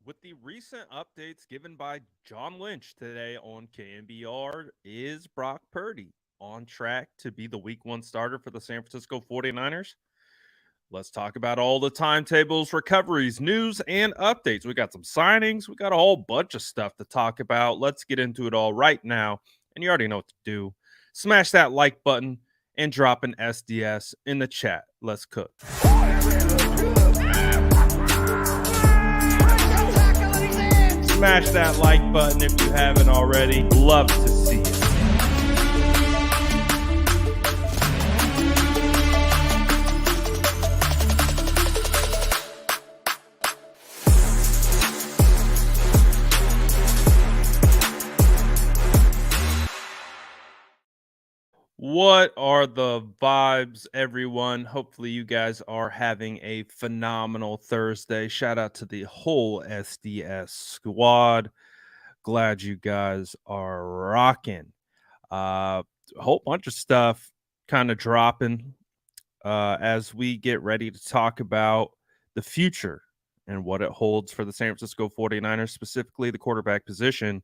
With the recent updates given by John Lynch today on KNBR, is Brock Purdy on track to be the week one starter for the San Francisco 49ers? Let's talk about all the timetables, recoveries, news, and updates. We got some signings. We got a whole bunch of stuff to talk about. Let's get into it all right now. And you already know what to do. Smash that like button and drop an SDS in the chat. Let's cook. Smash that like button if you haven't already. Love to see it. What are the vibes, everyone? Hopefully, you guys are having a phenomenal Thursday. Shout out to the whole SDS squad. Glad you guys are rocking. A whole bunch of stuff kind of dropping as we get ready to talk about the future and what it holds for the San Francisco 49ers, specifically the quarterback position.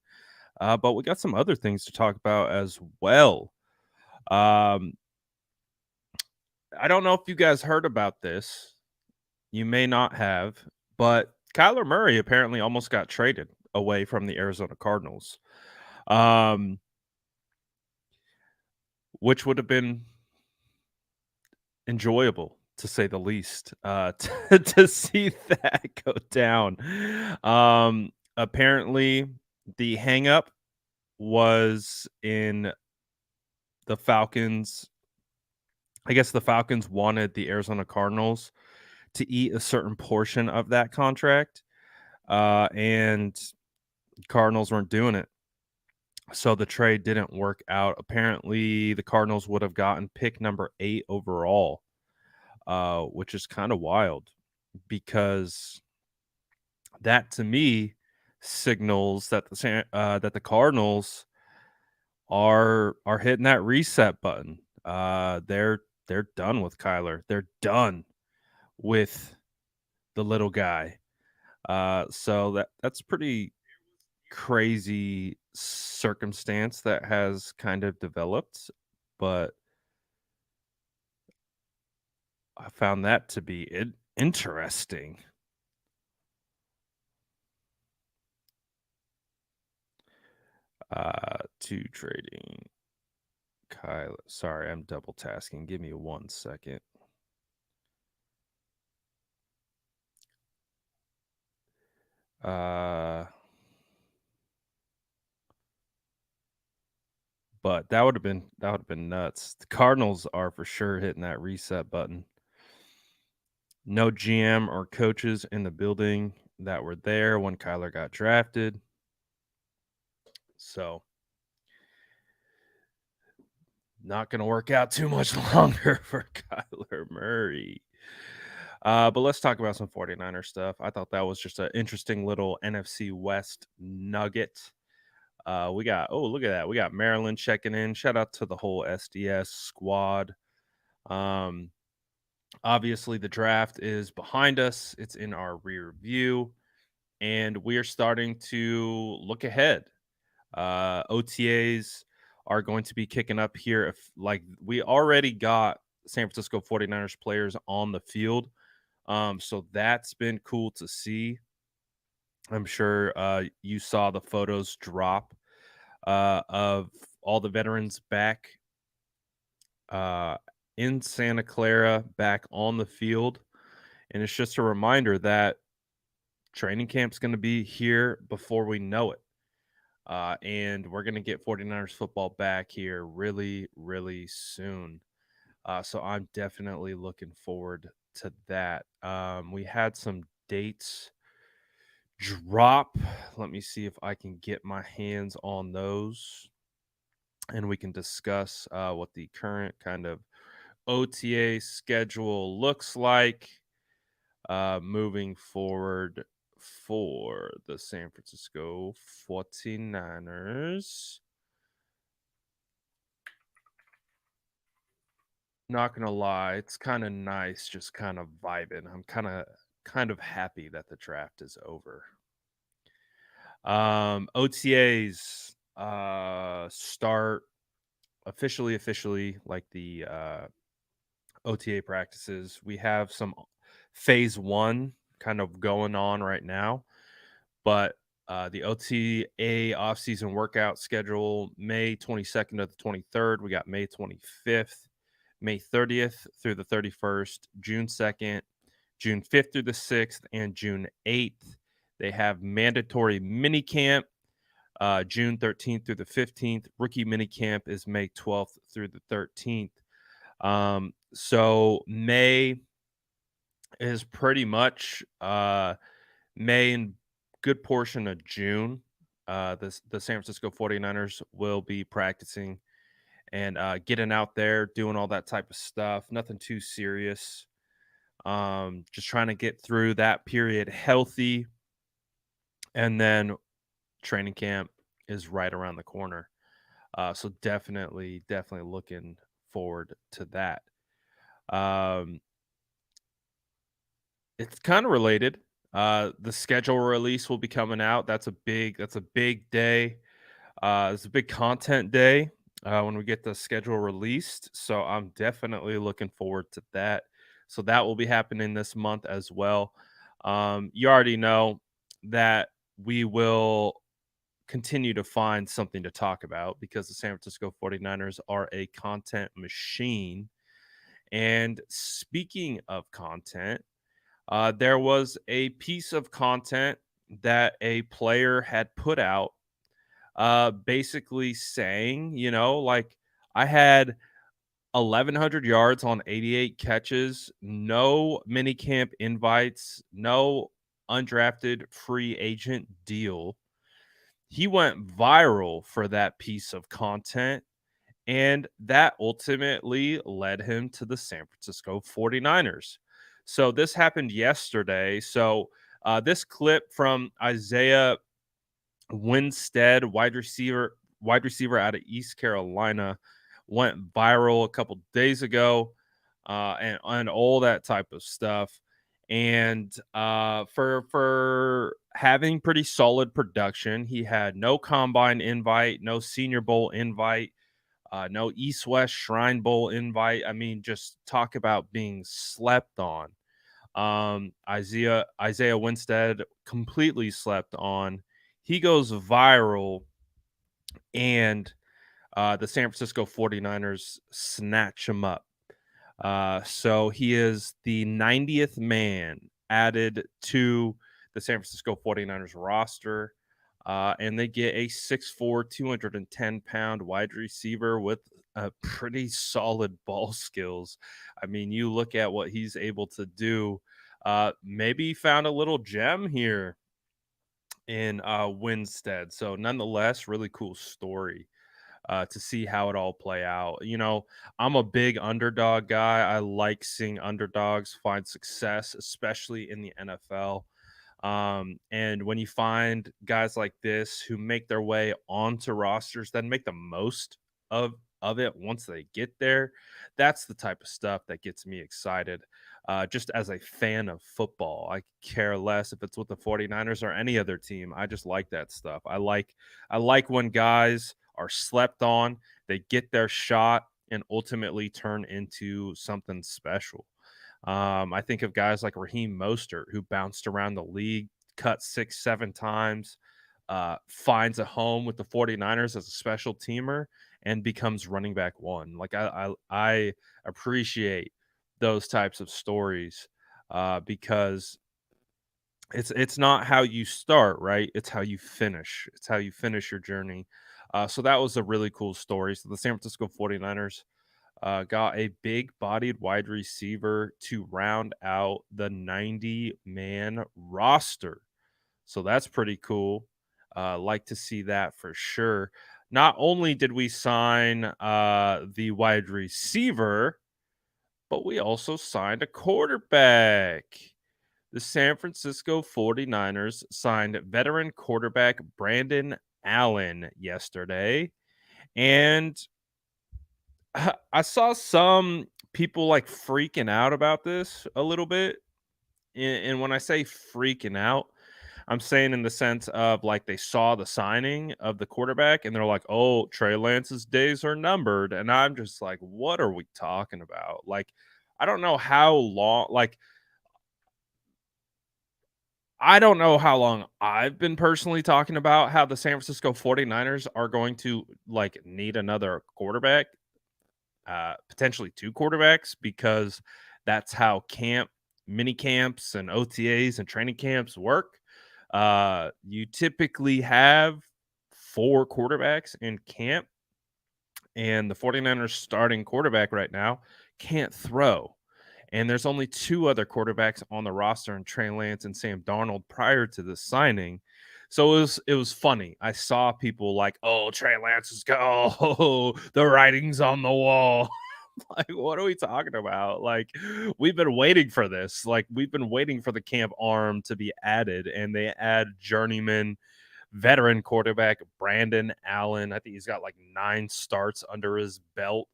But we got some other things to talk about as well. Um, I don't know if you guys heard about this. You may not have, but Kyler Murray apparently almost got traded away from the Arizona Cardinals, um, which would have been enjoyable to say the least to see that go down. Apparently, the hangup was in the Falcons. I guess the Falcons wanted the Arizona Cardinals to eat a certain portion of that contract, and Cardinals weren't doing it. So the trade didn't work out. Apparently, the Cardinals would have gotten pick number 8 overall, which is kind of wild because that to me signals that the Cardinals are hitting that reset button. They're done with Kyler. They're done with the little guy. So that's pretty crazy circumstance that has kind of developed, but I found that to be interesting. To trading Kyle. Sorry, I'm double tasking. Give me 1 second. But that would have been nuts. The Cardinals are for sure hitting that reset button. No GM or coaches in the building that were there when Kyler got drafted. So not going to work out too much longer for Kyler Murray. But let's talk about some 49er stuff. I thought that was just an interesting little NFC West nugget. We got, oh, look at that. We got Maryland checking in. Shout out to the whole SDS squad. Obviously, the draft is behind us, it's in our rear view, and we are starting to look ahead. OTAs are going to be kicking up here. If like we already got San Francisco 49ers players on the field. So that's been cool to see. I'm sure you saw the photos drop of all the veterans back uh, in Santa Clara, back on the field. And it's just a reminder that training camp's going to be here before we know it. And we're going to get 49ers football back here really, really soon. So I'm definitely looking forward to that. We had some dates drop. Let me see if I can get my hands on those and we can discuss what the current kind of OTA schedule looks like moving forward for the San Francisco 49ers. Not gonna lie, it's kind of nice just kind of vibing. I'm kind of happy that the draft is over. OTAs start officially like the OTA practices. We have some phase one kind of going on right now, but the OTA offseason workout schedule May 22nd to the 23rd. We got May 25th, May 30th through the 31st, June 2nd, June 5th through the 6th, and June 8th. They have mandatory mini camp June 13th through the 15th. Rookie mini camp is May 12th through the 13th. So May is pretty much May and good portion of June. The San Francisco 49ers will be practicing and getting out there, doing all that type of stuff. Nothing too serious. Just trying to get through that period healthy. And then training camp is right around the corner. So definitely looking forward to that. Um, it's kind of related. The schedule release will be coming out. That's a big day. It's a big content day when we get the schedule released. So I'm definitely looking forward to that. So that will be happening this month as well. You already know that we will continue to find something to talk about because the San Francisco 49ers are a content machine. And speaking of content, there was a piece of content that a player had put out, basically saying, like, I had 1,100 yards on 88 catches, no minicamp invites, no undrafted free agent deal. He went viral for that piece of content, and that ultimately led him to the San Francisco 49ers. So this happened yesterday. So this clip from Isaiah Winstead, wide receiver out of East Carolina, went viral a couple days ago, and all that type of stuff. And for having pretty solid production, he had no combine invite, no Senior Bowl invite, no East West Shrine Bowl invite. I mean, just talk about being slept on. Isaiah Winstead completely slept on. He goes viral, and the San Francisco 49ers snatch him up. So he is the 90th man added to the San Francisco 49ers roster. And they get a 6'4", 210-pound wide receiver with pretty solid ball skills. I mean, you look at what he's able to do. Maybe he found a little gem here in Winstead. So, nonetheless, really cool story to see how it all play out. I'm a big underdog guy. I like seeing underdogs find success, especially in the NFL. And when you find guys like this who make their way onto rosters, then make the most of it once they get there, that's the type of stuff that gets me excited. Just as a fan of football, I care less if it's with the 49ers or any other team. I just like that stuff. I like when guys are slept on, they get their shot and ultimately turn into something special. I think of guys like Raheem Mostert, who bounced around the league, cut 6, 7 times, finds a home with the 49ers as a special teamer, and becomes running back one. Like I appreciate those types of stories because it's not how you start, right? It's how you finish. It's how you finish your journey. So that was a really cool story. So the San Francisco 49ers got a big bodied wide receiver to round out the 90-man roster. So that's pretty cool. Like to see that for sure. Not only did we sign the wide receiver, but we also signed a quarterback. The San Francisco 49ers signed veteran quarterback Brandon Allen yesterday. And I saw some people like freaking out about this a little bit. And when I say freaking out, I'm saying in the sense of like they saw the signing of the quarterback and they're like, "Oh, Trey Lance's days are numbered." And I'm just like, "What are we talking about?" Like, I don't know how long like I don't know how long I've been personally talking about how the San Francisco 49ers are going to like need another quarterback, potentially two quarterbacks, because that's how mini camps and OTAs and training camps work. You typically have four quarterbacks in camp, and the 49ers starting quarterback right now can't throw. And there's only two other quarterbacks on the roster, and Trey Lance and Sam Darnold prior to the signing. So it was funny. I saw people like, "Oh, Trey Lance is go. Oh, the writing's on the wall." Like, what are we talking about? Like, we've been waiting for this. Like, we've been waiting for the camp arm to be added, and they add journeyman veteran quarterback Brandon Allen. I think he's got like 9 starts under his belt.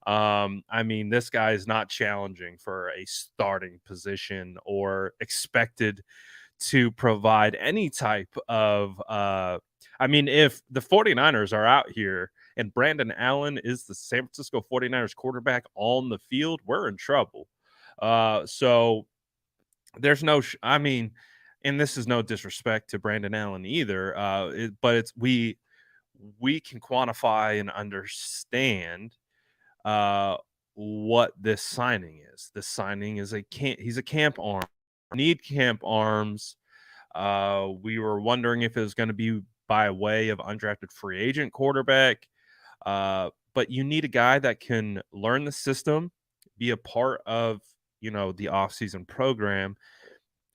I mean, this guy is not challenging for a starting position or expected to provide any type of I mean, if the 49ers are out here and Brandon Allen is the San Francisco 49ers quarterback on the field, we're in trouble. So there's no I mean, and this is no disrespect to Brandon Allen either, but it's we can quantify and understand uh, what this signing is. This signing is he's a camp arm. Need camp arms. We were wondering if it was going to be by way of undrafted free agent quarterback. But you need a guy that can learn the system, be a part of, the offseason program,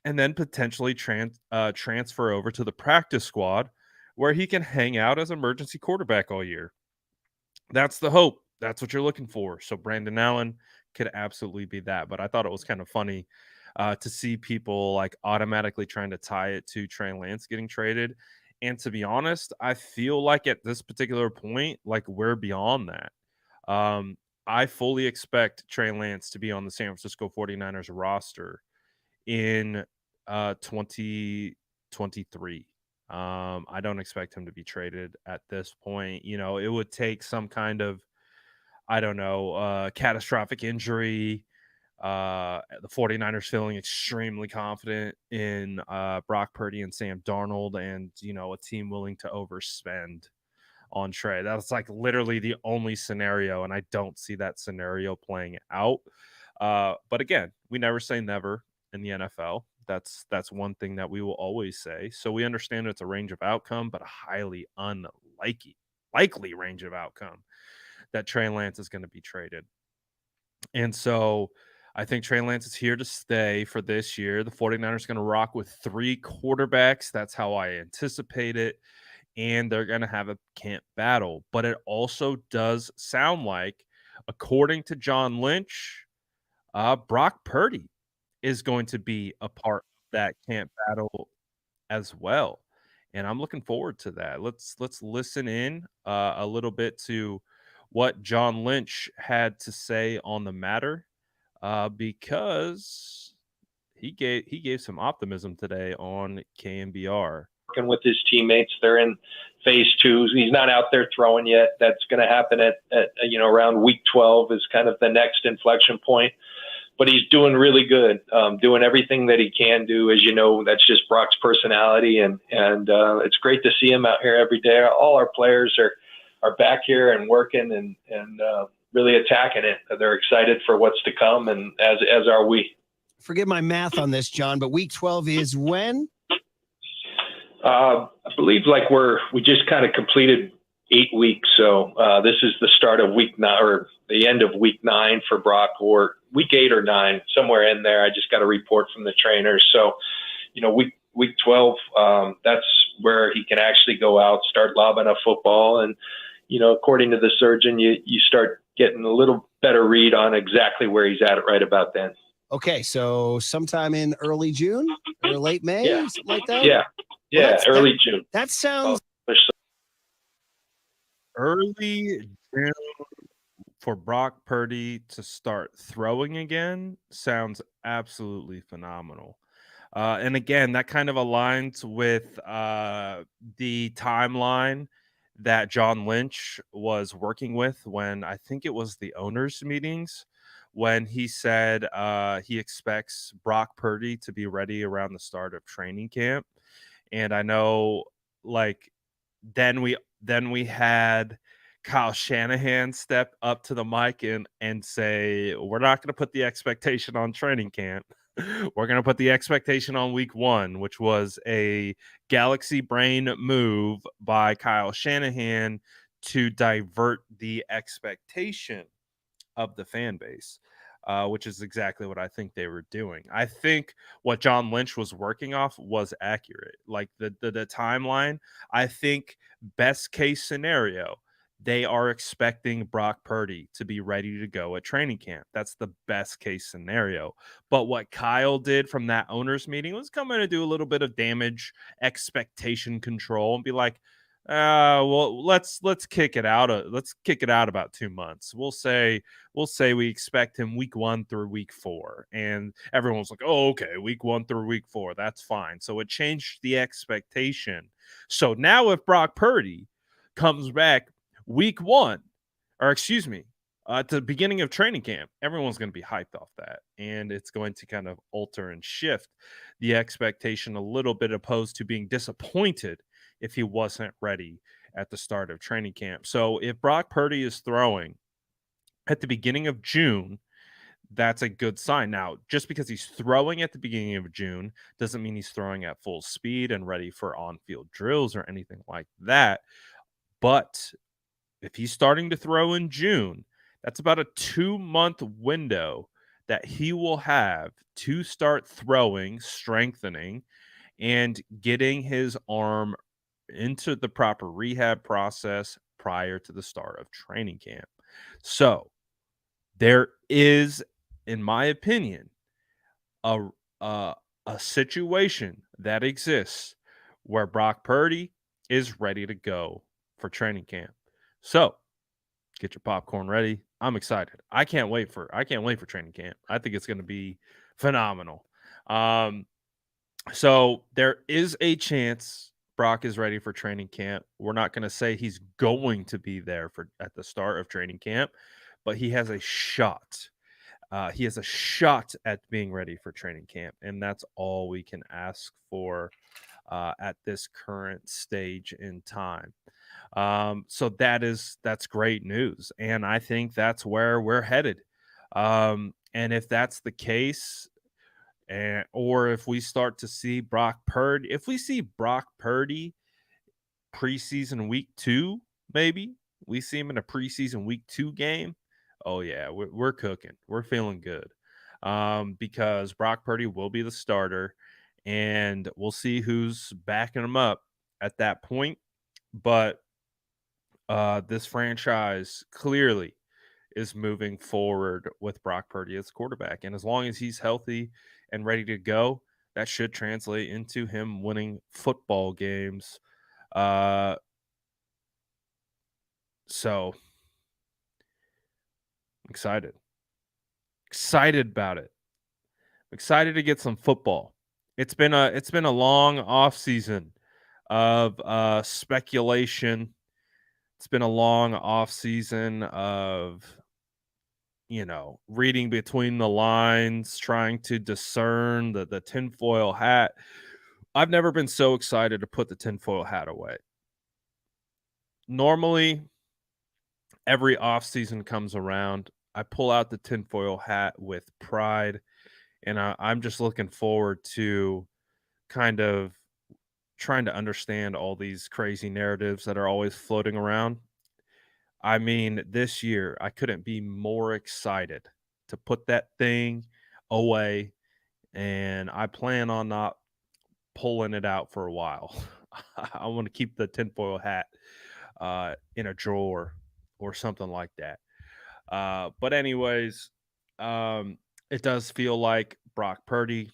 and then potentially transfer over to the practice squad where he can hang out as emergency quarterback all year. That's the hope. That's what you're looking for. So Brandon Allen could absolutely be that. But I thought it was kind of funny to see people like automatically trying to tie it to Trey Lance getting traded. And to be honest, I feel like at this particular point, like we're beyond that. Um, I fully expect Trey Lance to be on the San Francisco 49ers roster in 2023. I don't expect him to be traded at this point. It would take some kind of, I don't know, catastrophic injury. The 49ers feeling extremely confident in Brock Purdy and Sam Darnold, and, a team willing to overspend on Trey. That's like literally the only scenario, and I don't see that scenario playing out. But again, we never say never in the NFL. That's one thing that we will always say. So we understand it's a range of outcome, but a highly unlikely range of outcome that Trey Lance is going to be traded. And so I think Trey Lance is here to stay for this year. The 49ers are going to rock with 3 quarterbacks. That's how I anticipate it. And they're going to have a camp battle. But it also does sound like, according to John Lynch, Brock Purdy is going to be a part of that camp battle as well. And I'm looking forward to that. Let's listen in a little bit to what John Lynch had to say on the matter, because he gave some optimism today on KMBR. Working with his teammates, they're in phase 2. He's not out there throwing yet. That's going to happen at around week 12 is kind of the next inflection point. But he's doing really good, doing everything that he can do. As you know, that's just Brock's personality, and it's great to see him out here every day. All our players are back here and working and really attacking it. They're excited for what's to come, and as are we. Forget my math on this, John, but week 12 is when? I believe we just kind of completed 8 weeks. So this is the start of week 9 or the end of week 9 for Brock, or week 8 or 9, somewhere in there. I just got a report from the trainers. So, week 12, that's where he can actually go out, start lobbing a football. And, according to the surgeon, you start getting a little better read on exactly where he's at right about then. Okay. So sometime in early June or late May, Yeah. something like that? Yeah. Yeah. Well, early June. That sounds Early June for Brock Purdy to start throwing again sounds absolutely phenomenal. And again, that kind of aligns with the timeline that John Lynch was working with when I think it was the owners' meetings when he said he expects Brock Purdy to be ready around the start of training camp. And I know, like, then we had Kyle Shanahan step up to the mic and say, "We're not going to put the expectation on training camp. We're going to put the expectation on week 1," which was a galaxy brain move by Kyle Shanahan to divert the expectation of the fan base, which is exactly what I think they were doing. I think what John Lynch was working off was accurate. Like the timeline, I think best case scenario, they are expecting Brock Purdy to be ready to go at training camp. That's the best case scenario. But what Kyle did from that owners meeting was come in and do a little bit of damage expectation control and be like, well, let's kick it out. Let's kick it out about 2 months. We'll say we expect him week 1 through week 4. And everyone's like, oh, okay, week 1 through week 4. That's fine. So it changed the expectation. So now if Brock Purdy comes back week 1, or excuse me, at the beginning of training camp, everyone's going to be hyped off that. And it's going to kind of alter and shift the expectation a little bit, opposed to being disappointed if he wasn't ready at the start of training camp. So if Brock Purdy is throwing at the beginning of June, that's a good sign. Now, just because he's throwing at the beginning of June doesn't mean he's throwing at full speed and ready for on field drills or anything like that. But if he's starting to throw in June, that's about a 2-month window that he will have to start throwing, strengthening, and getting his arm into the proper rehab process prior to the start of training camp. So there is, in my opinion, a a, a situation that exists where Brock Purdy is ready to go for training camp. So get your popcorn ready. I'm excited. I can't wait for training camp. I think it's going to be phenomenal. Um, so there is a chance Brock is ready for training camp. We're not going to say he's going to be there for at the start of training camp, but he has a shot. He has a shot at being ready for training camp, and that's all we can ask for at this current stage in time. So that's great news, and I think that's where we're headed. And if that's the case, or if we start to see if we see Brock Purdy preseason week 2, maybe we see him in a preseason week 2 game. Oh yeah, we're cooking. We're feeling good. Because Brock Purdy will be the starter, and we'll see who's backing him up at that point. But this franchise clearly is moving forward with Brock Purdy as quarterback. And as long as he's healthy and ready to go, that should translate into him winning football games. So excited. Excited about it. Excited to get some football. It's been a long off season of speculation. It's been a long off season of reading between the lines, trying to discern the tinfoil hat. I've never been so excited to put the tinfoil hat away. Normally, every off season comes around, I pull out the tinfoil hat with pride, and I'm just looking forward to kind of trying to understand all these crazy narratives that are always floating around. I mean, this year, I couldn't be more excited to put that thing away, and I plan on not pulling it out for a while. I want to keep the tinfoil hat in a drawer or something like that. But anyways, it does feel like Brock Purdy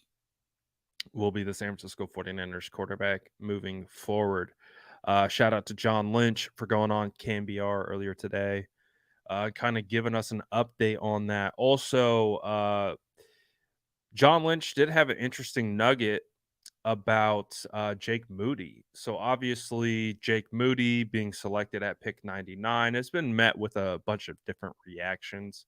will be the San Francisco 49ers quarterback moving forward. Shout out to John Lynch for going on KMBR earlier today, kind of giving us an update on that. Also, John Lynch did have an interesting nugget about Jake Moody. So obviously, Jake Moody being selected at pick 99 has been met with a bunch of different reactions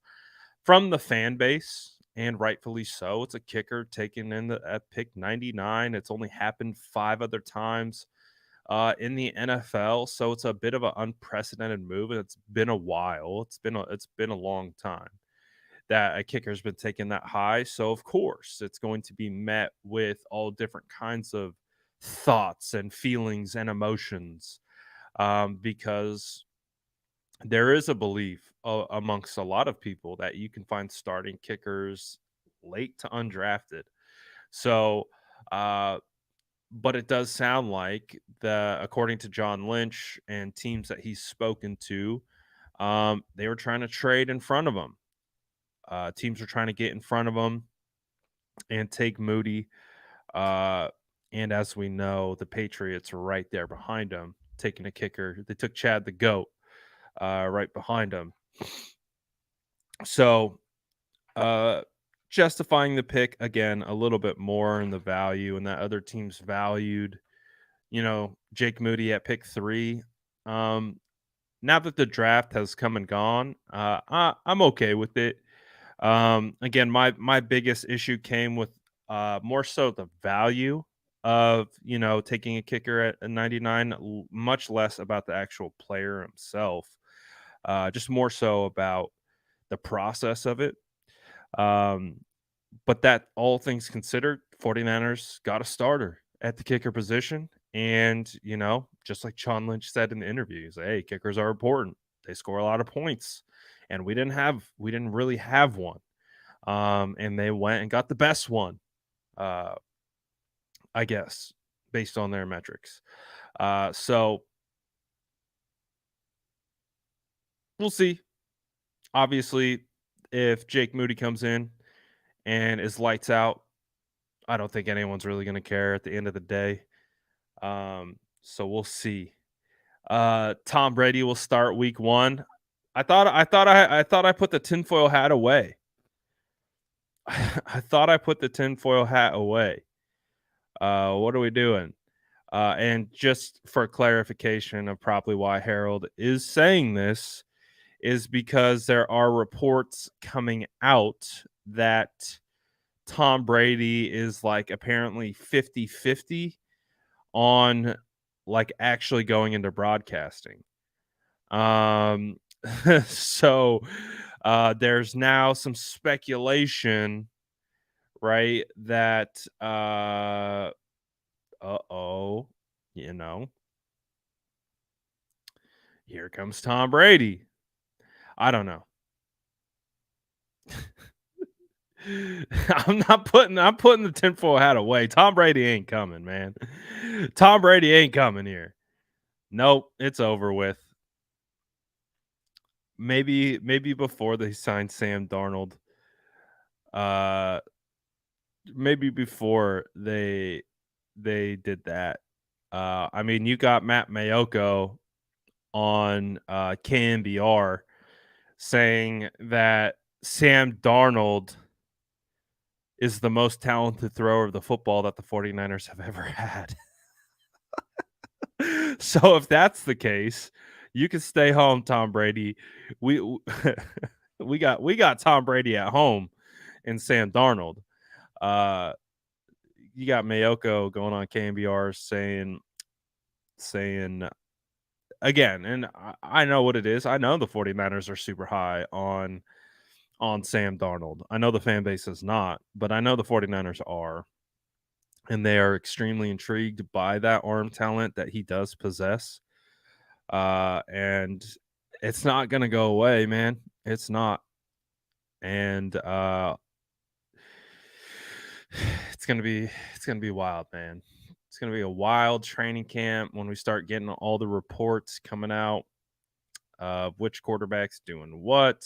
from the fan base, and rightfully so. It's a kicker taken at pick 99. It's only happened 5 other times in the NFL, so it's a bit of an unprecedented move, and it's been a while. It's been a long time that a kicker's been taken that high. So of course, it's going to be met with all different kinds of thoughts and feelings and emotions, because there is a belief amongst a lot of people that you can find starting kickers late to undrafted. So, uh, but it does sound like according to John Lynch and teams that he's spoken to, they were trying to trade in front of him. Teams are trying to get in front of him and take Moody. Uh, and as we know, the Patriots are right there behind him, taking a kicker. They took Chad the Goat right behind him. So, uh, justifying the pick again a little bit more in the value, and that other teams valued, Jake Moody at pick 3. Now that the draft has come and gone, I'm okay with it. Again, my biggest issue came with more so the value of taking a kicker at a 99, much less about the actual player himself. Just more so about the process of it. Um, but that all things considered, 49ers got a starter at the kicker position. And, just like John Lynch said in the interview, he's like, hey, kickers are important. They score a lot of points. And we didn't really have one. And they went and got the best one, uh, I guess, based on their metrics. So we'll see. Obviously, if Jake Moody comes in and is lights out, I don't think anyone's really going to care at the end of the day. So we'll see. Tom Brady will start week 1. I thought I put the tinfoil hat away. I thought I put the tinfoil hat away. What are we doing? And just for clarification of probably why Harold is saying this is because there are reports coming out that Tom Brady is like apparently 50-50 on like actually going into broadcasting. Um so there's now some speculation, right, that uh-oh, you know, here comes Tom Brady. I don't know. I'm putting the tinfoil hat away. Tom Brady ain't coming, man. Tom Brady ain't coming here. Nope, it's over with. Maybe before they signed Sam Darnold. Uh maybe before they did that. I mean, you got Matt Mayoko on KNBR saying that Sam Darnold is the most talented thrower of the football that the 49ers have ever had. So if that's the case, you can stay home, Tom Brady. We we got Tom Brady at home and Sam Darnold. Uh, you got Mayoko going on KNBR saying again, and I know what it is. I know the 49ers are super high on Sam Darnold. I know the fan base is not, but I know the 49ers are. And they are extremely intrigued by that arm talent that he does possess. And it's not going to go away, man. It's not. And it's going to be wild, man. It's going to be a wild training camp when we start getting all the reports coming out of which quarterback's doing what.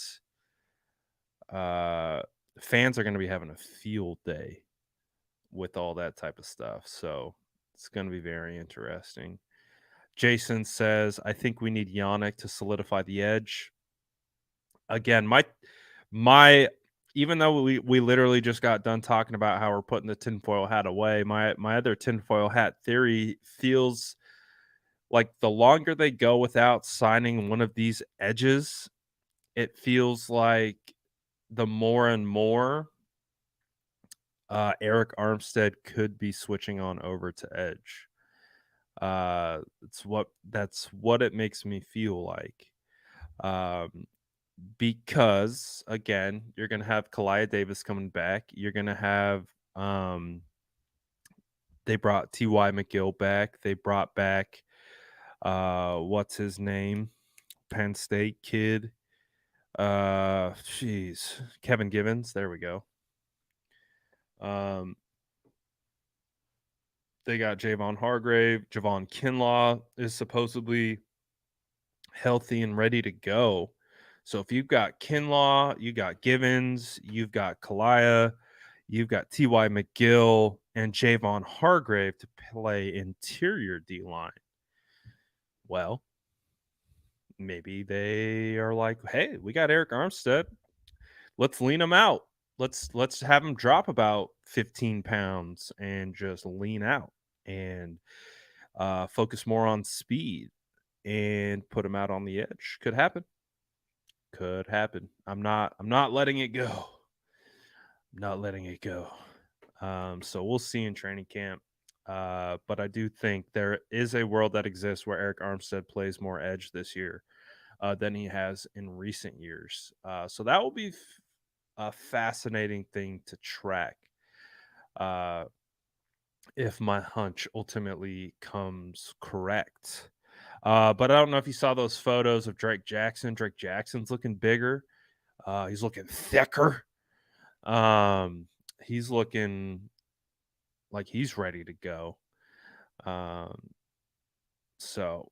Fans are going to be having a field day with all that type of stuff. So it's going to be very interesting. Jason says, I think we need Yannick to solidify the edge. Again, my even though we literally just got done talking about how we're putting the tinfoil hat away, my other tinfoil hat theory feels like the longer they go without signing one of these edges, it feels like the more and more Eric Armstead could be switching on over to edge. That's what it makes me feel like. Um, because again, you're gonna have Kalia Davis coming back. You're gonna have they brought T.Y. McGill back. They brought back what's his name? Penn State kid. Jeez. Kevin Givens. There we go. Um they got Javon Hargrave. Javon Kinlaw is supposedly healthy and ready to go. So if you've got Kinlaw, you got Givens, you've got Kalia, you've got T.Y. McGill and Javon Hargrave to play interior D line. Well, maybe they are like, hey, we got Eric Armstead. Let's lean him out. Let's have him drop about 15 pounds and just lean out and focus more on speed and put him out on the edge. Could happen. Could happen. I'm not letting it go. I'm not letting it go. So we'll see in training camp. But I do think there is a world that exists where Eric Armstead plays more edge this year than he has in recent years. So that will be a fascinating thing to track. Uh, if my hunch ultimately comes correct. But I don't know if you saw those photos of Drake Jackson. Drake Jackson's looking bigger. He's looking thicker. He's looking like he's ready to go. Um, so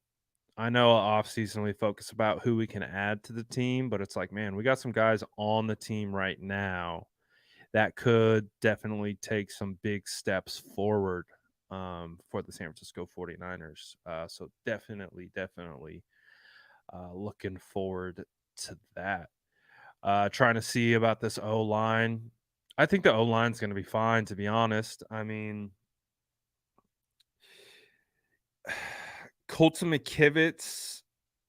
I know off season we focus about who we can add to the team, but it's like, man, we got some guys on the team right now that could definitely take some big steps forward for the San Francisco 49ers. So definitely looking forward to that. Trying to see about this O line. I think the O line's going to be fine, to be honest. I mean, Colton McKivitz,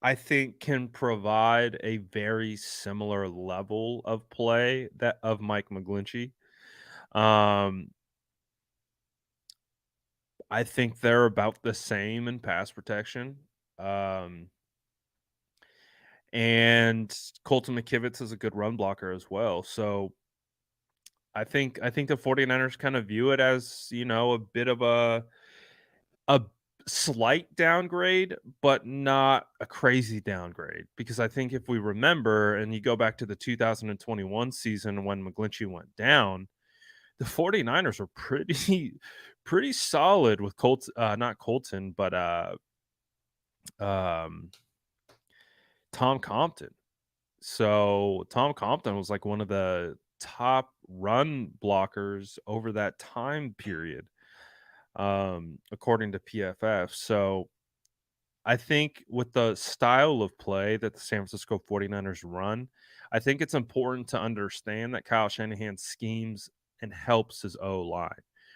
I think, can provide a very similar level of play that of Mike McGlinchey. Um, I think they're about the same in pass protection. Um, and Colton McKivitz is a good run blocker as well. So I think the 49ers kind of view it as, a bit of a slight downgrade, but not a crazy downgrade. Because I think if we remember and you go back to the 2021 season when McGlinchey went down, the 49ers were pretty solid with not Colton, but um Tom Compton. So Tom Compton was like one of the top run blockers over that time period, according to PFF. So I think with the style of play that the San Francisco 49ers run, I think it's important to understand that Kyle Shanahan schemes and helps his O line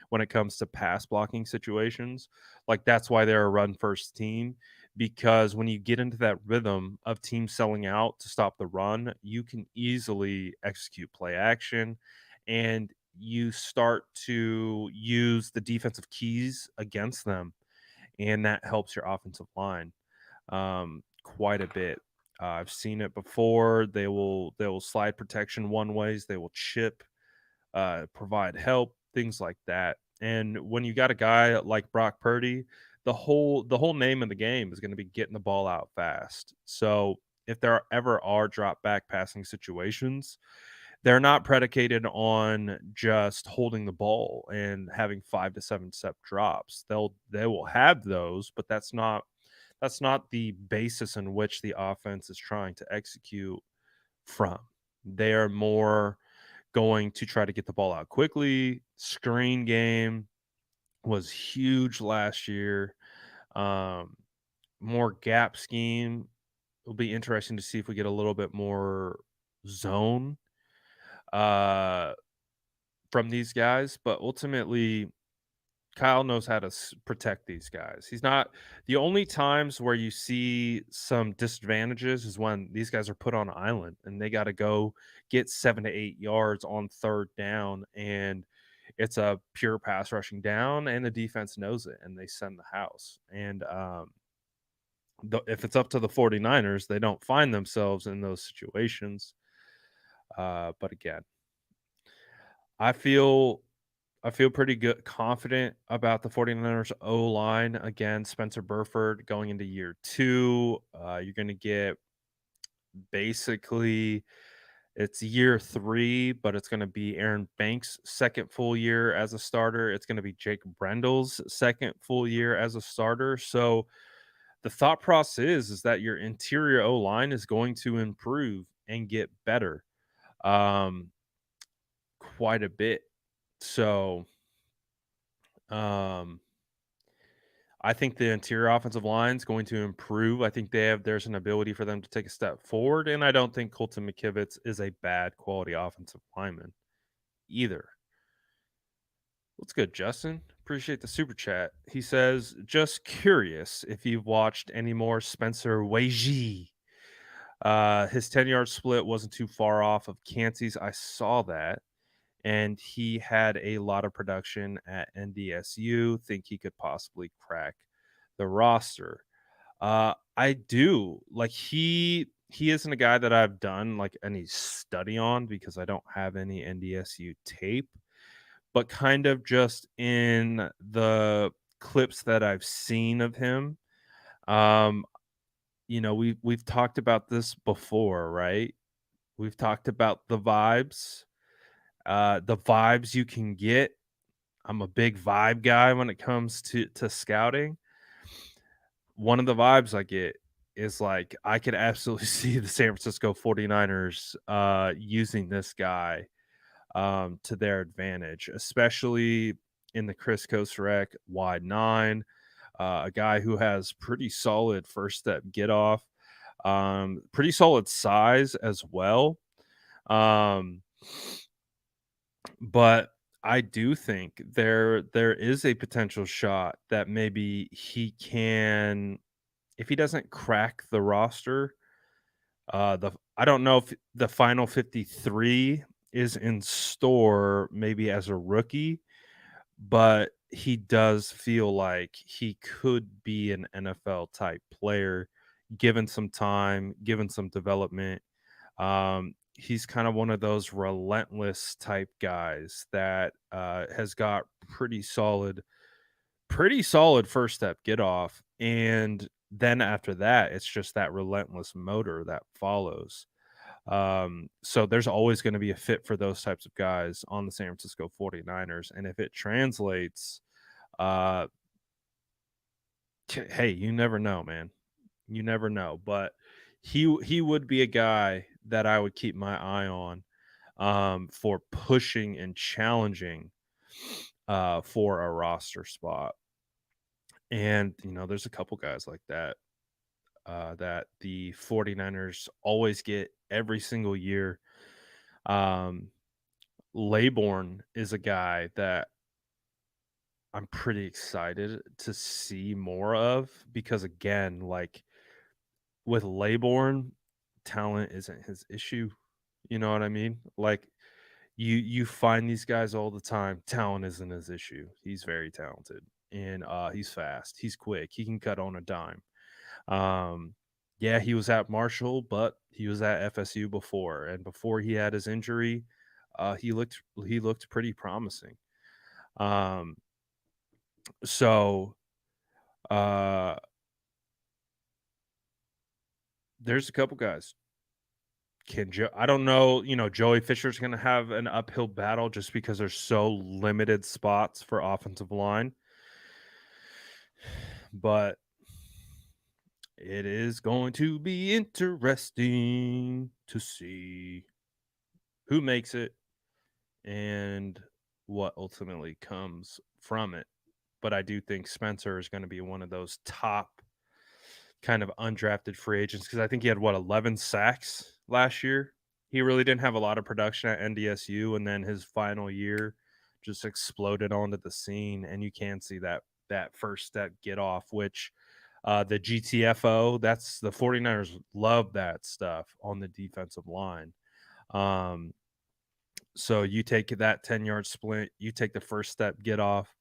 when it comes to pass blocking situations. Like that's why they're a run first team, because when you get into that rhythm of teams selling out to stop the run, you can easily execute play action and you start to use the defensive keys against them, and that helps your offensive line quite a bit. I've seen it before. They will slide protection one ways. They will chip, provide help, things like that. And when you got a guy like Brock Purdy, the whole name of the game is going to be getting the ball out fast. So if there ever are drop back passing situations, they're not predicated on just holding the ball and having 5 to 7 step drops. They will have those, but that's not the basis in which the offense is trying to execute from. They are more going to try to get the ball out quickly. Screen game was huge last year. Um, More gap scheme. It'll be interesting to see if we get a little bit more zone. uh, from these guys, but ultimately Kyle knows how to protect these guys. He's not the only times where you see some disadvantages is when these guys are put on an island and they got to go get 7 to 8 yards on third down, and it's a pure pass rushing down, and the defense knows it and they send the house. And if it's up to the 49ers, they don't find themselves in those situations. But again, I feel I feel pretty good confident about the 49ers O-line. Again, Spencer Burford going into year 2. You're gonna get basically it's year 3, but it's gonna be Aaron Banks' second full year as a starter. It's gonna be Jake Brendel's second full year as a starter. So the thought process is that your interior O-line is going to improve and get better um, quite a bit. So um I think the interior offensive line is going to improve. I think there's an ability for them to take a step forward, and I don't think Colton McKivitz is a bad quality offensive lineman either. What's good, Justin? Appreciate the super chat. He says, just curious if you've watched any more Spencer Wayji. His 10-yard split wasn't too far off of Cansey's. I saw that. And he had a lot of production at NDSU. Think he could possibly crack the roster. I do like he isn't a guy that I've done like any study on because I don't have any NDSU tape, but kind of just in the clips that I've seen of him. Um, we've talked about this before, right? We've talked about the vibes you can get. I'm a big vibe guy when it comes to scouting. One of the vibes I get is like I could absolutely see the San Francisco 49ers using this guy to their advantage, especially in the Chris Kosarek wide nine, a guy who has pretty solid first step get off, pretty solid size as well. Um, but I do think there is a potential shot that maybe he can, if he doesn't crack the roster, the I don't know if the final 53 is in store maybe as a rookie, but he does feel like he could be an NFL type player given some time, given some development. He's kind of one of those relentless type guys that has got pretty solid first step get off, and then after that it's just that relentless motor that follows. So there's always going to be a fit for those types of guys on the San Francisco 49ers, and if it translates, uh hey, you never know, man. You never know, but he would be a guy that I would keep my eye on for pushing and challenging for a roster spot. And, there's a couple guys like that that the 49ers always get every single year. Um, Laybourne is a guy that I'm pretty excited to see more of because, again, like with Laybourne, talent isn't his issue. You know what I mean? Like you find these guys all the time. Talent isn't his issue. He's very talented and he's fast. He's quick. He can cut on a dime. Um, yeah, he was at Marshall, but he was at FSU before, and before he had his injury, he looked pretty promising. Um, so uh, there's a couple guys. I don't know. Joey Fisher's going to have an uphill battle just because there's so limited spots for offensive line, but it is going to be interesting to see who makes it and what ultimately comes from it. But I do think Spencer is going to be one of those top kind of undrafted free agents because I think he had 11 sacks last year. He really didn't have a lot of production at NDSU, and then his final year just exploded onto the scene, and you can see that first step get off, which the GTFO, that's the 49ers love that stuff on the defensive line. Um, so you take that 10-yard sprint, you take the first step get off,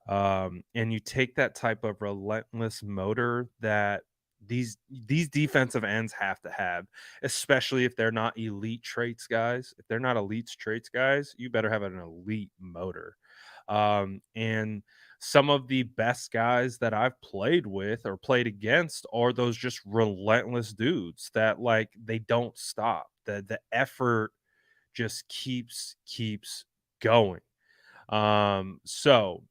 and you take that type of relentless motor that these defensive ends have to have, especially if they're not elite traits guys. If they're not elite traits guys, you better have an elite motor. And some of the best guys that I've played with or played against are those just relentless dudes that like they don't stop. The effort just keeps going. So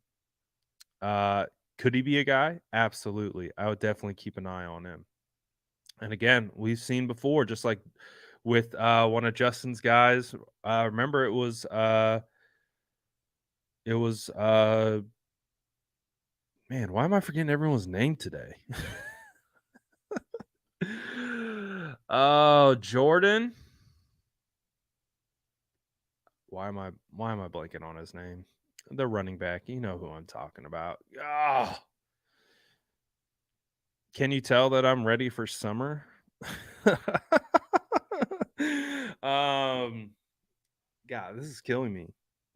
uh, could he be a guy? Absolutely. I would definitely keep an eye on him. And again, we've seen before, just like with one of Justin's guys. Remember, it was man. Why am I forgetting everyone's name today? Oh, Jordan. Why am I blanking on his name? The running back. You know who I'm talking about. Oh, can you tell that I'm ready for summer? um, God, this is killing me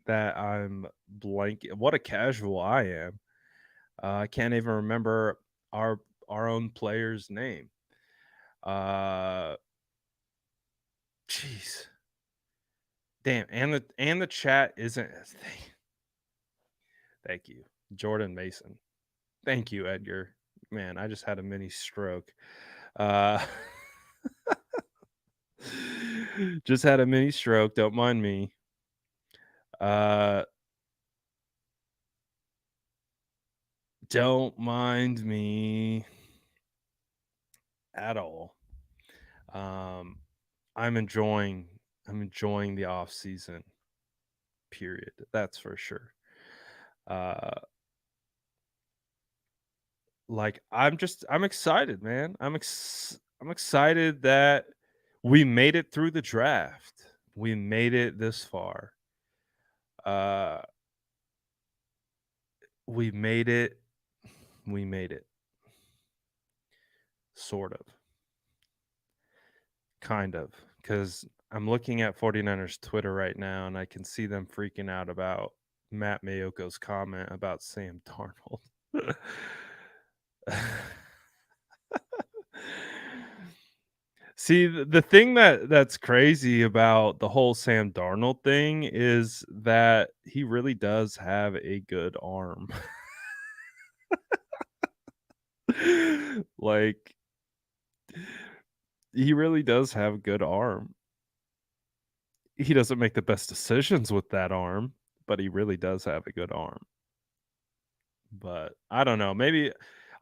that I'm blank. What a casual I am. I can't even remember our our own player's name. Uh, Jeez, damn, and the chat isn't. Thank you, Jordan Mason. Thank you, Edgar. Man, I just had a mini stroke. Uh, just had a mini stroke. Don't mind me. Uh, don't mind me at all. Um, I'm enjoying I'm enjoying the off season. Period. That's for sure. Uh, like I'm excited, man. I'm excited that we made it through the draft. We made it this far. Uh, we made it. We made it. Sort of. Kind of. Because I'm looking at 49ers Twitter right now and I can see them freaking out about Matt Mayoko's comment about Sam Darnold. See, the thing that's crazy about the whole Sam Darnold thing is that he really does have a good arm. Like, he really does have a good arm. He doesn't make the best decisions with that arm, but he really does have a good arm. But I don't know. Maybe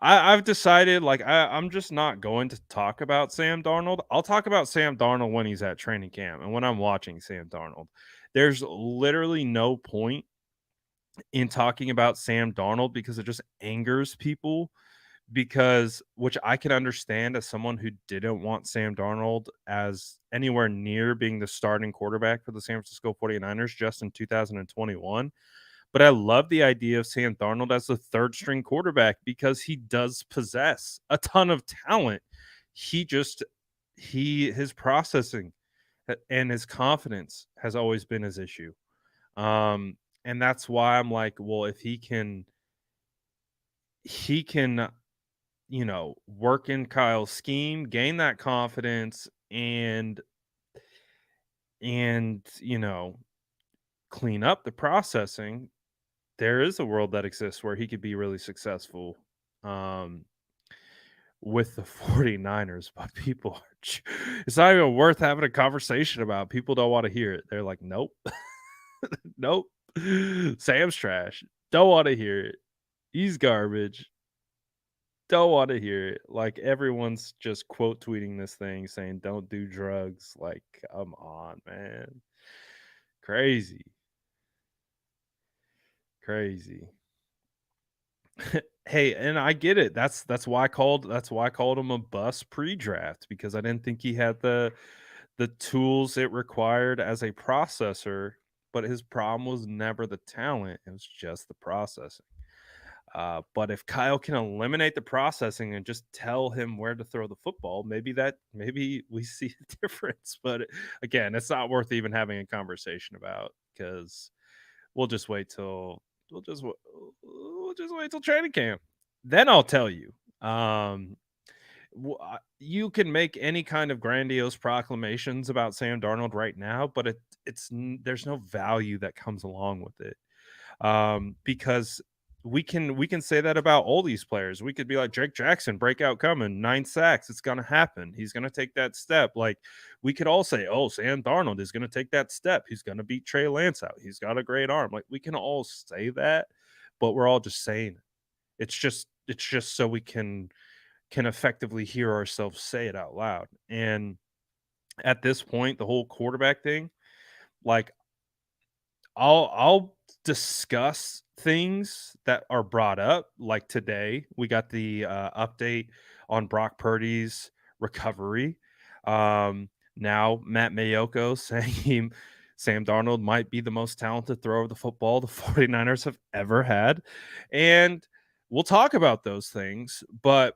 I've decided like I'm just not going to talk about Sam Darnold. I'll talk about Sam Darnold when he's at training camp and when I'm watching Sam Darnold. There's literally no point in talking about Sam Darnold because it just angers people because which I can understand as someone who didn't want Sam Darnold as anywhere near being the starting quarterback for the San Francisco 49ers just in 2021. But I love the idea of Sam Darnold as the third string quarterback because he does possess a ton of talent. He just his processing and his confidence has always been his issue. And that's why I'm like, well, if he can, work in Kyle's scheme, gain that confidence and clean up the processing, there is a world that exists where he could be really successful um, with the 49ers, but people it's not even worth having a conversation about. People don't want to hear it. They're like, nope, nope. Sam's trash. Don't want to hear it. He's garbage. Don't want to hear it. Like everyone's just quote tweeting this thing saying, don't do drugs. Like, come on, man. Crazy. Crazy. Hey, and I get it. That's why I called him a bust pre-draft because I didn't think he had the tools it required as a processor, but his problem was never the talent, it was just the processing. But if Kyle can eliminate the processing and just tell him where to throw the football, maybe we see a difference. But again, it's not worth even having a conversation about because we'll just wait till we'll just wait till training camp. Then I'll tell you. You can make any kind of grandiose proclamations about Sam Darnold right now, but there's no value that comes along with it. Because we can say that about all these players. We could be like Drake Jackson, breakout coming, 9 sacks. It's gonna happen. He's gonna take that step. Like we could all say, oh, Sam Darnold is gonna take that step. He's gonna beat Trey Lance out. He's got a great arm. Like we can all say that, but we're all just saying it. It's just so we can effectively hear ourselves say it out loud. And at this point, the whole quarterback thing, like I'll discuss things that are brought up. Like today, we got the update on Brock Purdy's recovery. Now Matt Mayoko saying Sam Darnold might be the most talented thrower of the football the 49ers have ever had. And we'll talk about those things, but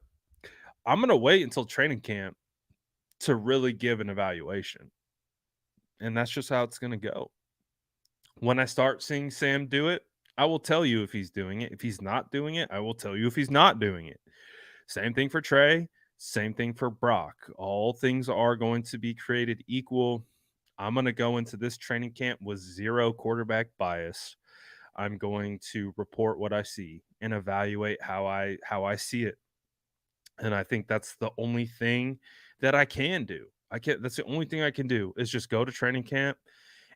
I'm going to wait until training camp to really give an evaluation. And that's just how it's going to go. When I start seeing Sam do it, I will tell you if he's doing it. If he's not doing it, I will tell you if he's not doing it. Same thing for Trey, same thing for Brock. All things are going to be created equal. I'm going to go into this training camp with zero quarterback bias. I'm going to report what I see and evaluate how I see it. And I think that's the only thing that I can do. That's the only thing I can do is just go to training camp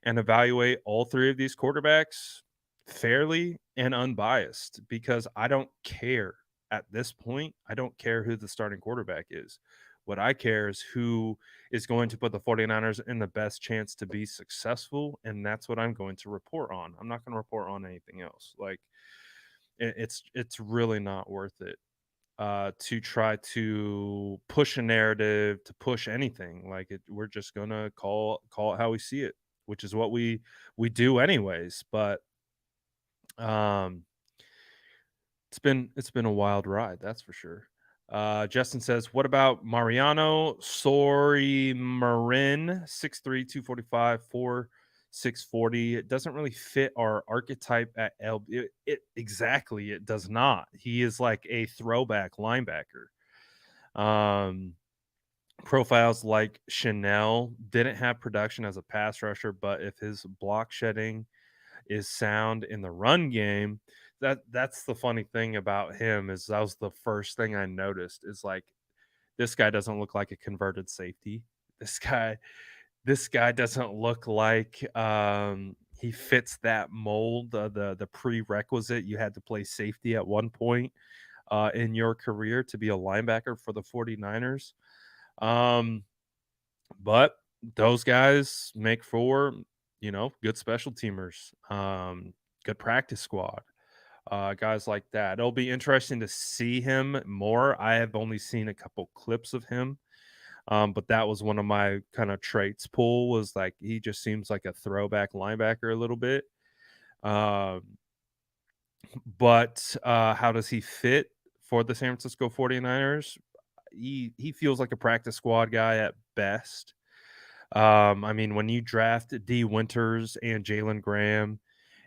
and evaluate all three of these quarterbacks fairly and unbiased because I don't care at this point. I don't care who the starting quarterback is. What I care is who is going to put the 49ers in the best chance to be successful. And that's what I'm going to report on. I'm not going to report on anything else. Like it's really not worth it to try to push a narrative, to push anything. Like we're just gonna call it how we see it, which is what we do anyways. But um, it's been a wild ride, that's for sure. Justin says, "What about Mariano Sorry Marin 6'3", 245, 640? It doesn't really fit our archetype at L. Exactly, it does not. He is like a throwback linebacker. Um, Profiles like Chanel didn't have production as a pass rusher, but if his block shedding is sound in the run game, that's the funny thing about him is that was the first thing I noticed is like this guy doesn't look like a converted safety. This guy doesn't look like he fits that mold, the prerequisite you had to play safety at one point in your career to be a linebacker for the 49ers. But those guys make for, good special teamers, good practice squad, guys like that. It'll be interesting to see him more. I have only seen a couple clips of him. But that was one of my kind of traits pool was like he just seems like a throwback linebacker a little bit. Um, but how does he fit for the San Francisco 49ers? He feels like a practice squad guy at best. I mean, when you draft D Winters and Jalen Graham,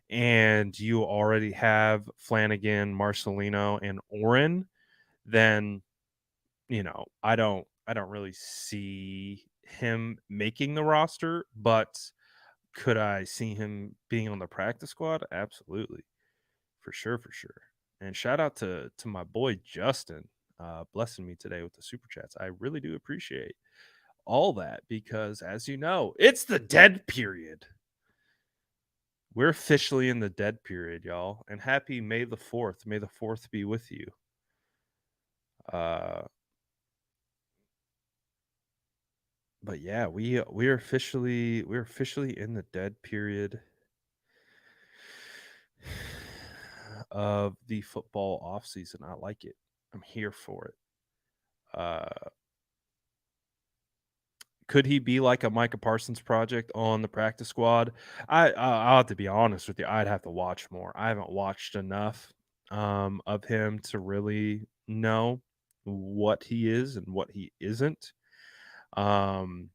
and you already have Flanagan, Marcelino, and Oren, then I don't really see him making the roster, but could I see him being on the practice squad? Absolutely. For sure, for sure. And shout out to my boy Justin, blessing me today with the super chats. I really do appreciate all that because as you know, it's the dead period. We're officially in the dead period, y'all. And happy May the 4th. May the 4th be with you. But yeah, we're officially in the dead period of the football offseason. I like it. I'm here for it. Could he be like a Micah Parsons project on the practice squad? I'll have to be honest with you. I'd have to watch more. I haven't watched enough of him to really know what he is and what he isn't. Um,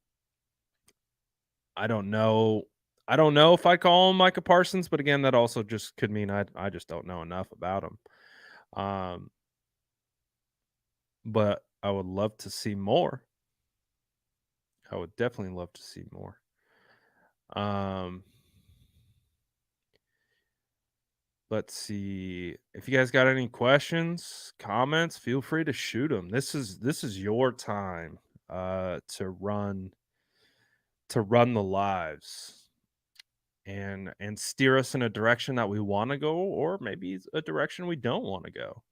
I don't know. I don't know if I call him Micah Parsons, but again, that also just could mean I just don't know enough about him. Um, but I would love to see more. I would definitely love to see more. Um, let's see if you guys got any questions, comments. Feel free to shoot them. This is your time to run the lives and steer us in a direction that we want to go, or maybe a direction we don't want to go.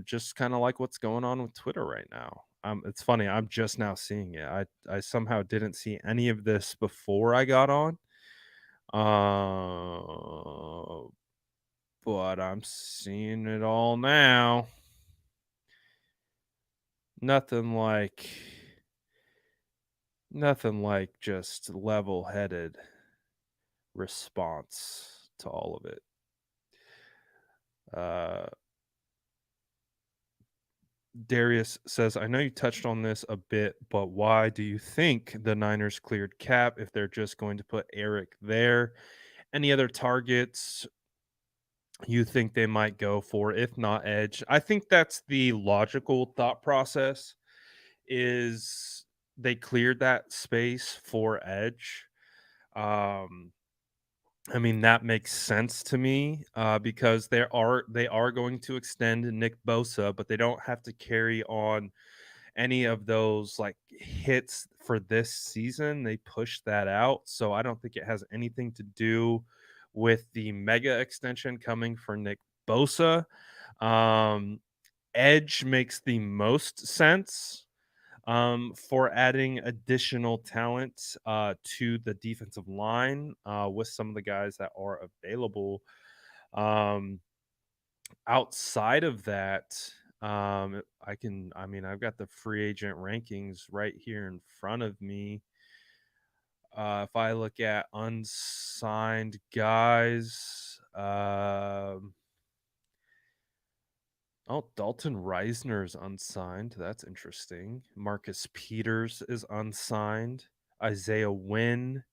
Just kind of like what's going on with Twitter right now. It's funny. I'm just now seeing it. I somehow didn't see any of this before I got on. Uh, but I'm seeing it all now. Nothing like just level-headed response to all of it. Darius says, I know you touched on this a bit, but why do you think the Niners cleared cap if they're just going to put Eric there? Any other targets you think they might go for, if not edge? I think that's the logical thought process, is they cleared that space for edge. I mean, that makes sense to me because they are going to extend Nick Bosa, but they don't have to carry on any of those like hits for this season. They pushed that out, so I don't think it has anything to do with the mega extension coming for Nick Bosa. Edge makes the most sense for adding additional talent to the defensive line with some of the guys that are available. Um, outside of that, I've got the free agent rankings right here in front of me. If I look at unsigned guys, Dalton Reisner is unsigned. That's interesting. Marcus Peters is unsigned. Isaiah Wynn,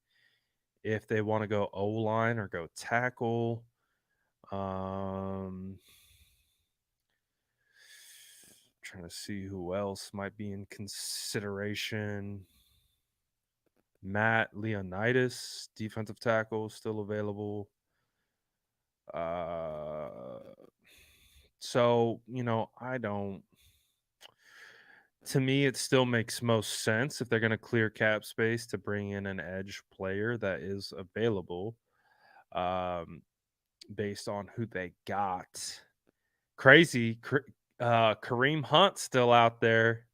if they want to go O-line or go tackle. Trying to see who else might be in consideration. Matt Leonidas, defensive tackle, still available. So, to me, it still makes most sense if they're going to clear cap space to bring in an edge player that is available based on who they got. Crazy. Kareem Hunt still out there,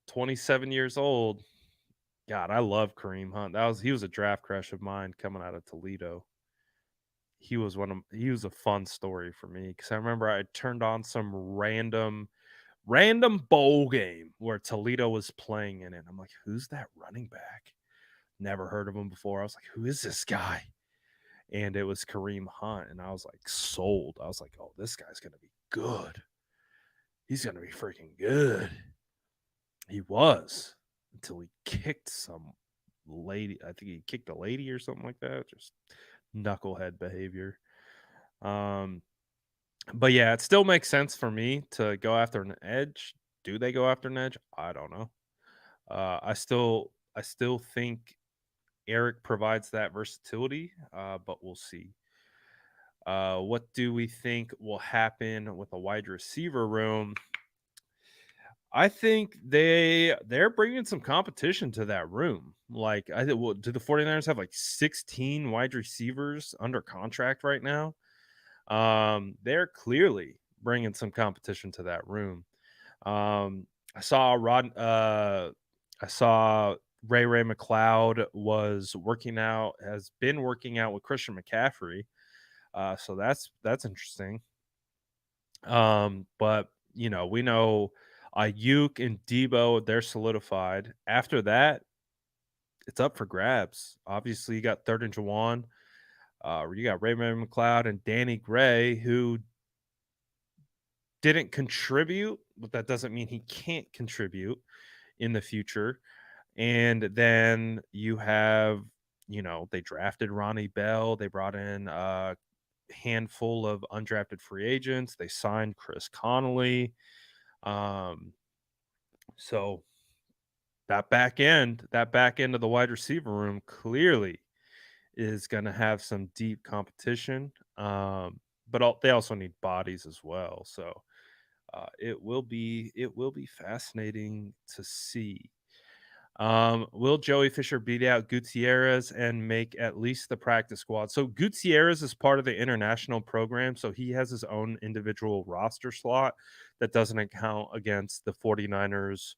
27 years old. God, I love Kareem Hunt. He was a draft crush of mine coming out of Toledo. He was a fun story for me because I remember I turned on some random bowl game where Toledo was playing in it. I'm like, who's that running back? Never heard of him before. I was like, who is this guy? And it was Kareem Hunt. And I was like, sold. I was like, oh, this guy's going to be good. He's going to be freaking good. He was until he kicked some lady. I think he kicked a lady or something like that. Just knucklehead behavior. But yeah, it still makes sense for me to go after an edge. Do they go after an edge? I don't know. I still think Eric provides that versatility, but we'll see. What do we think will happen with a wide receiver room? I think they're bringing some competition to that room. Like, do the 49ers have like 16 wide receivers under contract right now? They're clearly bringing some competition to that room. I saw Ray McLeod has been working out with Christian McCaffrey. So that's interesting. But we know Ayuk and Debo, they're solidified. After that, it's up for grabs. Obviously, you got third and Jawan. You got Raymond McLeod and Danny Gray, who didn't contribute, but that doesn't mean he can't contribute in the future. And then you have, they drafted Ronnie Bell. They brought in a handful of undrafted free agents. They signed Chris Connolly. Um, so that back end of the wide receiver room clearly is going to have some deep competition. They also need bodies as well. So it will be fascinating to see. Will Joey Fisher beat out Gutierrez and make at least the practice squad? So Gutierrez is part of the international program, so he has his own individual roster slot that doesn't account against the 49ers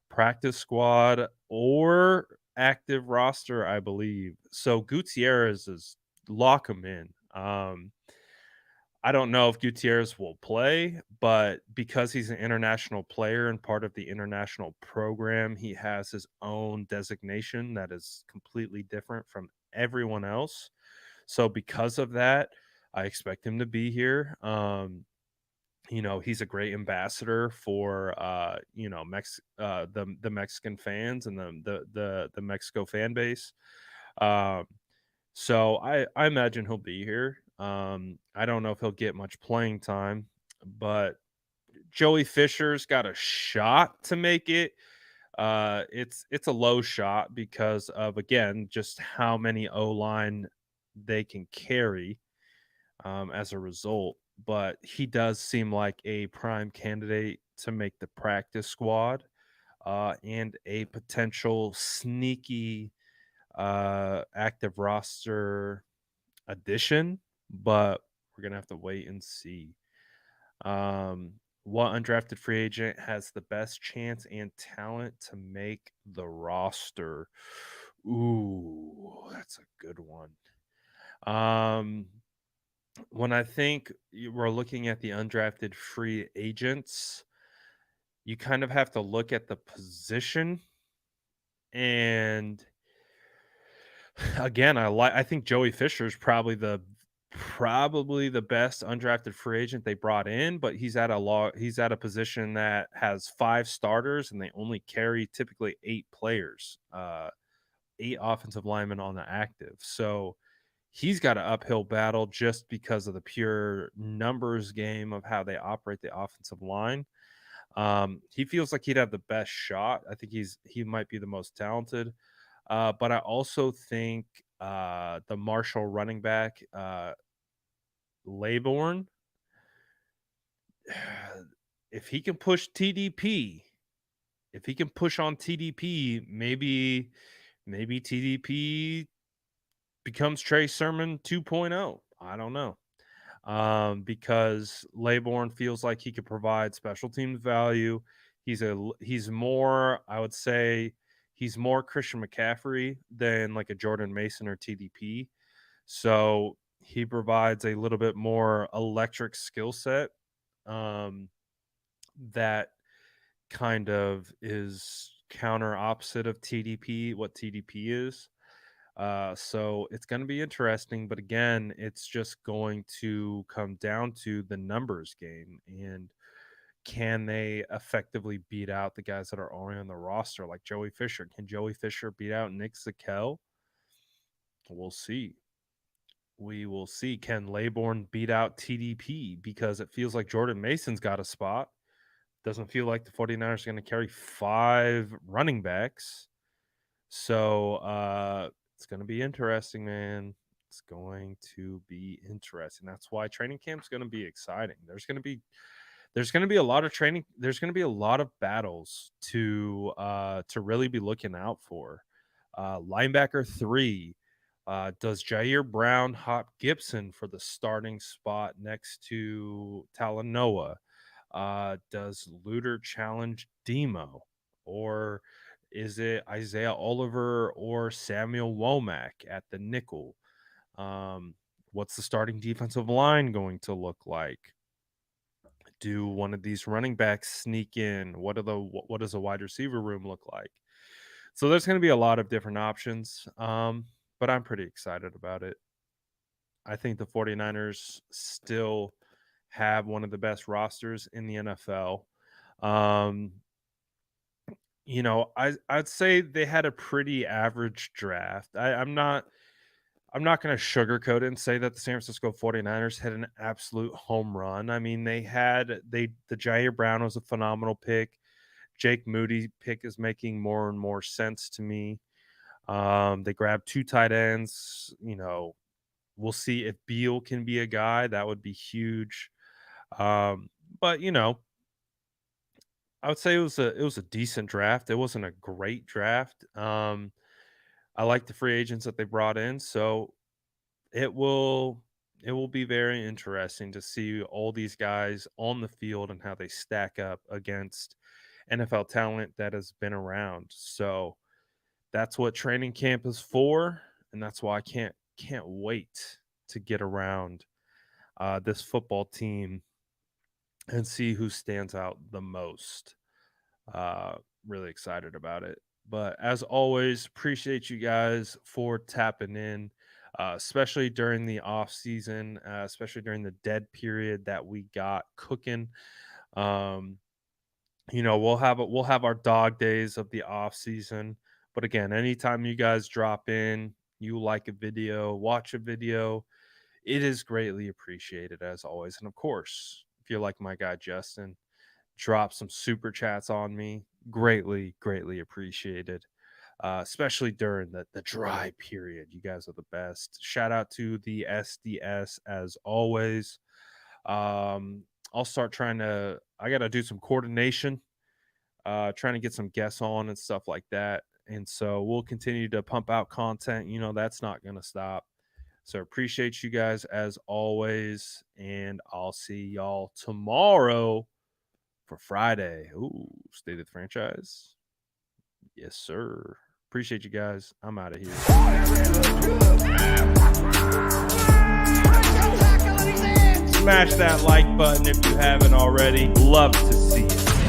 practice squad or active roster, I believe. So Gutierrez is lock him in. I don't know if Gutierrez will play, but because he's an international player and part of the international program, he has his own designation that is completely different from everyone else. So because of that, I expect him to be here. He's a great ambassador for the Mexican fans and the Mexico fan base. Um, so I imagine he'll be here. I don't know if he'll get much playing time, but Joey Fisher's got a shot to make it. It's a low shot because of, again, just how many O line they can carry as a result. But he does seem like a prime candidate to make the practice squad, and a potential sneaky active roster addition, but we're gonna have to wait and see. What undrafted free agent has the best chance and talent to make the roster? Ooh, that's a good one. Um, when I think we're looking at the undrafted free agents, you kind of have to look at the position. And again, I think Joey Fisher is probably the best undrafted free agent they brought in, but he's at a position that has 5 starters and they only carry typically 8 players, 8 offensive linemen on the active. So he's got an uphill battle just because of the pure numbers game of how they operate the offensive line. He feels like he'd have the best shot. I think he might be the most talented. But I also think the Marshall running back, Laybourne, if he can push TDP, if he can push on TDP, maybe TDP becomes Trey Sermon 2.0. I don't know. Because Laybourne feels like he could provide special teams value. He's more, I would say, he's more Christian McCaffrey than like a Jordan Mason or TDP. So he provides a little bit more electric skill set, that kind of is counter opposite of TDP, what TDP is. So it's going to be interesting, but again, it's just going to come down to the numbers game and can they effectively beat out the guys that are already on the roster, like Joey Fisher? Can Joey Fisher beat out Nick Zakel? We'll see. We will see. Can Laybourne beat out TDP? Because it feels like Jordan Mason's got a spot. Doesn't feel like the 49ers are going to carry 5 running backs. So it's going to be interesting, man. It's going to be interesting. That's why training camp's going to be exciting. There's going to be a lot of training. There's going to be a lot of battles to really be looking out for. Linebacker 3. Does Jair Brown hop Gibson for the starting spot next to Talanoa? Does Luter challenge Demo? Or is it Isaiah Oliver or Samuel Womack at the nickel? What's the starting defensive line going to look like? Do one of these running backs sneak in? What does a wide receiver room look like? So there's going to be a lot of different options, but I'm pretty excited about it. I think the 49ers still have one of the best rosters in the NFL. Um, I'd say they had a pretty average draft. I'm not going to sugarcoat it and say that the San Francisco 49ers had an absolute home run. I mean, the Jair Brown was a phenomenal pick. Jake Moody pick is making more and more sense to me. They grabbed 2 tight ends. We'll see if Beal can be a guy. That would be huge. But I would say it was a decent draft. It wasn't a great draft. I like the free agents that they brought in, so it will be very interesting to see all these guys on the field and how they stack up against NFL talent that has been around. So that's what training camp is for, and that's why I can't wait to get around this football team and see who stands out the most. Really excited about it. But as always, appreciate you guys for tapping in, especially during the off season, especially during the dead period that we got cooking. We'll have our dog days of the off season. But again, anytime you guys drop in, you like a video, watch a video, it is greatly appreciated as always. And of course, if you're like my guy Justin, drop some super chats on me. Greatly, greatly appreciated. Especially during the dry period. You guys are the best. Shout out to the SDS as always. I'll start I got to do some coordination, trying to get some guests on and stuff like that. And so we'll continue to pump out content. That's not going to stop. So appreciate you guys as always. And I'll see y'all tomorrow for Friday. Ooh, State of the Franchise. Yes, sir. Appreciate you guys. I'm out of here. Smash that like button if you haven't already. Love to see it.